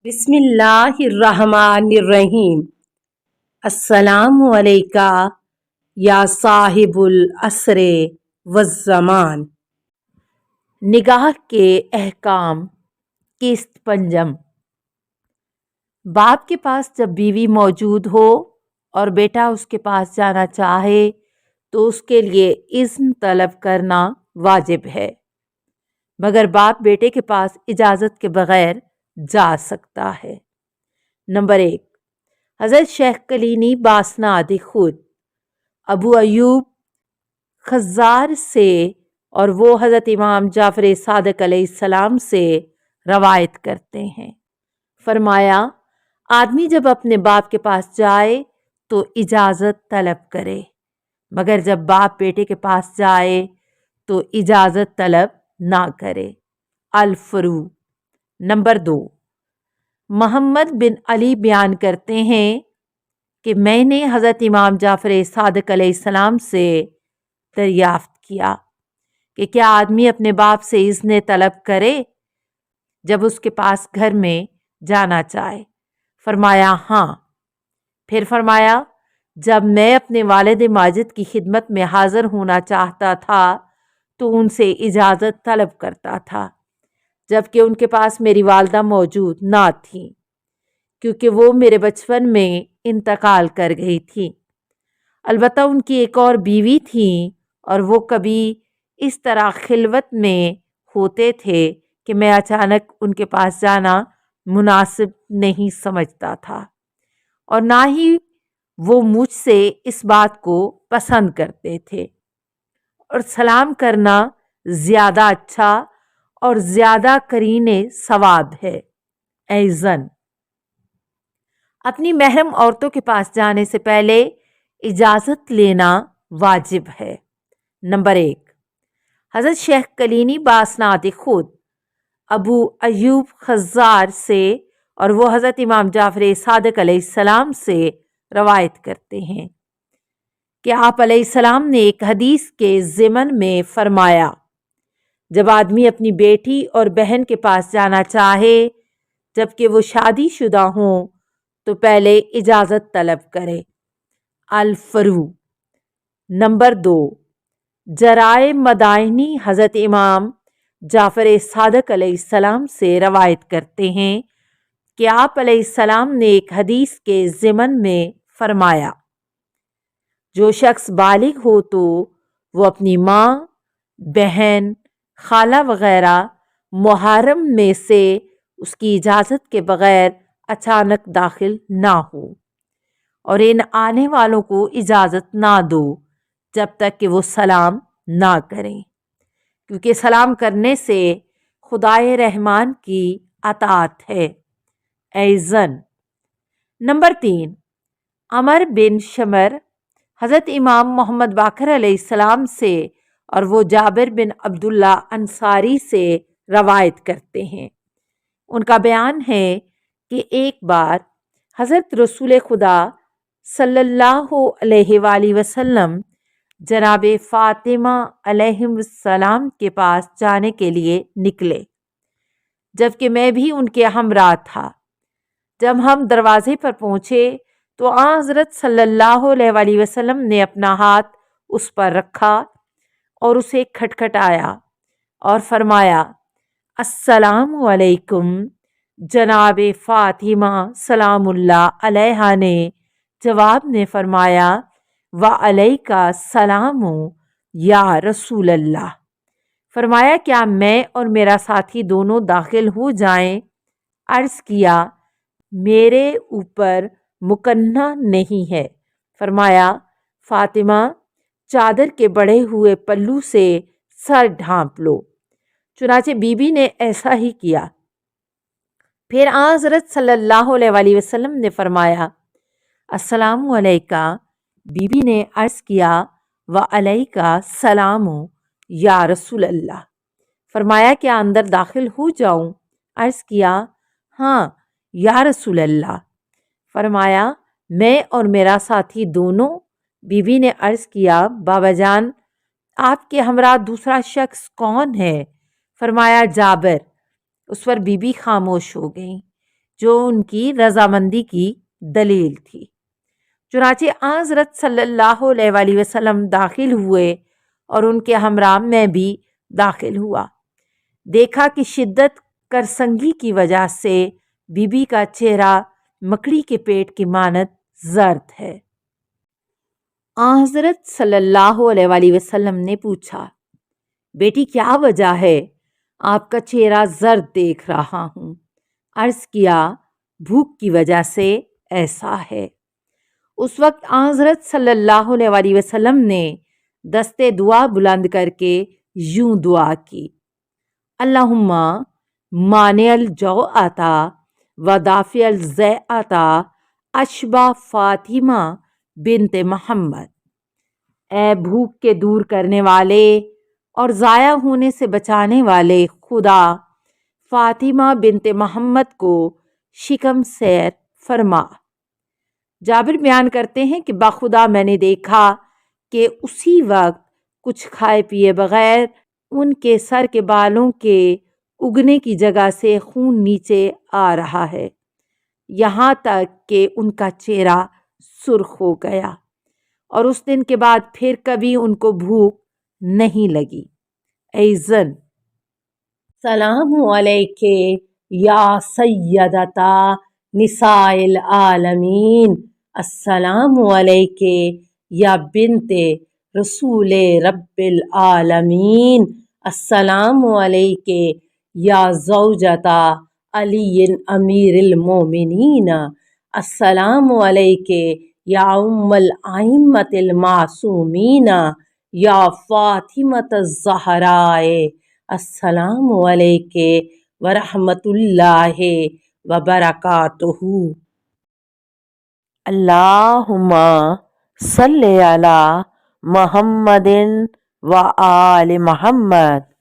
بسم اللہ الرحمن الرحیم۔ السلام علیکہ یا صاحب العصر والزمان۔ نگاہ کے احکام، قسط پنجم۔ باپ کے پاس جب بیوی موجود ہو اور بیٹا اس کے پاس جانا چاہے تو اس کے لیے اذن طلب کرنا واجب ہے، مگر باپ بیٹے کے پاس اجازت کے بغیر جا سکتا ہے۔ نمبر 1، حضرت شیخ کلینی باسناد خود ابو ایوب خزار سے اور وہ حضرت امام جعفر صادق علیہ السلام سے روایت کرتے ہیں، فرمایا آدمی جب اپنے باپ کے پاس جائے تو اجازت طلب کرے، مگر جب باپ بیٹے کے پاس جائے تو اجازت طلب نہ کرے۔ الفرو۔ نمبر 2، محمد بن علی بیان کرتے ہیں کہ میں نے حضرت امام جعفر صادق علیہ السلام سے دریافت کیا کہ کیا آدمی اپنے باپ سے اذن طلب کرے جب اس کے پاس گھر میں جانا چاہے؟ فرمایا ہاں۔ پھر فرمایا جب میں اپنے والد ماجد کی خدمت میں حاضر ہونا چاہتا تھا تو ان سے اجازت طلب کرتا تھا، جبکہ ان کے پاس میری والدہ موجود نہ تھیں، کیونکہ وہ میرے بچپن میں انتقال کر گئی تھی۔ البتہ ان کی ایک اور بیوی تھی اور وہ کبھی اس طرح خلوت میں ہوتے تھے کہ میں اچانک ان کے پاس جانا مناسب نہیں سمجھتا تھا، اور نہ ہی وہ مجھ سے اس بات کو پسند کرتے تھے، اور سلام کرنا زیادہ اچھا اور زیادہ قرین ثواب ہے۔ ایزن۔ اپنی محرم عورتوں کے پاس جانے سے پہلے اجازت لینا واجب ہے۔ نمبر 1، حضرت شیخ کلینی باسناد خود ابو ایوب خزار سے اور وہ حضرت امام جعفر صادق علیہ السلام سے روایت کرتے ہیں کہ آپ علیہ السلام نے ایک حدیث کے ضمن میں فرمایا جب آدمی اپنی بیٹی اور بہن کے پاس جانا چاہے جبکہ وہ شادی شدہ ہوں تو پہلے اجازت طلب کرے۔ الفرو۔ نمبر 2، جرائے مدائنی حضرت امام جعفر صادق علیہ السلام سے روایت کرتے ہیں کہ آپ علیہ السلام نے ایک حدیث کے ضمن میں فرمایا جو شخص بالغ ہو تو وہ اپنی ماں، بہن، خالہ وغیرہ محارم میں سے اس کی اجازت کے بغیر اچانک داخل نہ ہو، اور ان آنے والوں کو اجازت نہ دو جب تک کہ وہ سلام نہ کریں، کیونکہ سلام کرنے سے خدائے رحمان کی اطاعت ہے۔ ایزن۔ نمبر 3، عمر بن شمر حضرت امام محمد باقر علیہ السلام سے اور وہ جابر بن عبداللہ انصاری سے روایت کرتے ہیں۔ ان کا بیان ہے کہ ایک بار حضرت رسول خدا صلی اللہ علیہ وآلہ وسلم جناب فاطمہ علیہ السلام کے پاس جانے کے لیے نکلے، جبکہ میں بھی ان کے ہمراہ تھا۔ جب ہم دروازے پر پہنچے تو آن حضرت صلی اللہ علیہ وآلہ وسلم نے اپنا ہاتھ اس پر رکھا اور اسے کھٹکھٹایا اور فرمایا السلام علیکم۔ جناب فاطمہ سلام اللہ علیہا نے جواب میں فرمایا وعلیکہ السلام یا رسول اللہ۔ فرمایا کیا میں اور میرا ساتھی دونوں داخل ہو جائیں؟ عرض کیا میرے اوپر مکنہ نہیں ہے۔ فرمایا فاطمہ چادر کے بڑھے ہوئے پلو سے سر ڈھانپ لو۔ چنانچہ بی بی نے ایسا ہی کیا۔ پھر آن حضرت صلی اللہ علیہ وآلہ وسلم نے فرمایا السلام علیکہ۔ بی بی نے عرض کیا وعلیکہ السلام یا رسول اللہ۔ فرمایا کیا اندر داخل ہو جاؤں؟ عرض کیا ہاں یا رسول اللہ۔ فرمایا میں اور میرا ساتھی دونوں۔ بی بی نے عرض کیا بابا جان آپ کے ہمراہ دوسرا شخص کون ہے؟ فرمایا جابر۔ اس پر بی بی خاموش ہو گئیں۔ جو ان کی رضامندی کی دلیل تھی۔ چنانچہ حضرت صلی اللہ علیہ وآلہ وسلم داخل ہوئے اور ان کے ہمراہ میں بھی داخل ہوا۔ دیکھا کہ شدت کرسنگی کی وجہ سے بی بی کا چہرہ مکڑی کے پیٹ کی مانند زرد ہے۔ حضرت صلی اللہ علیہ وآلہ وسلم نے پوچھا، بیٹی کیا وجہ ہے؟ آپ کا چہرہ زرد دیکھ رہا ہوں۔ عرض کیا، بھوک کی وجہ سے ایسا ہے۔ اس وقت حضرت صلی اللہ علیہ وآلہ وسلم نے دستے دعا بلند کر کے یوں دعا کی، اللہم مانع الجوع و دافع الجوع اشبہ فاطمہ بنت محمد۔ اے بھوک کے دور کرنے والے اور ضائع ہونے سے بچانے والے خدا، فاطمہ بنت محمد کو شکم سیر فرما۔ جابر بیان کرتے ہیں کہ بخدا میں نے دیکھا کہ اسی وقت کچھ کھائے پیے بغیر ان کے سر کے بالوں کے اگنے کی جگہ سے خون نیچے آ رہا ہے، یہاں تک کہ ان کا چہرہ سرخ ہو گیا، اور اس دن کے بعد پھر کبھی ان کو بھوک نہیں لگی۔ ایزن سلام علیکہ یا سیدتا نساء العالمین، السلام علیکہ یا بنت رسول رب العالمین، السلام علیکہ یا زوجتا علی امیر المومنین، السلام علیکہ یا ام الائمۃ المعصومین، یا فاطمۃ الزہراء، السلام علیکہ ورحمۃ اللہ وبرکاتہ۔ اللہم صلی علی محمد و آل محمد۔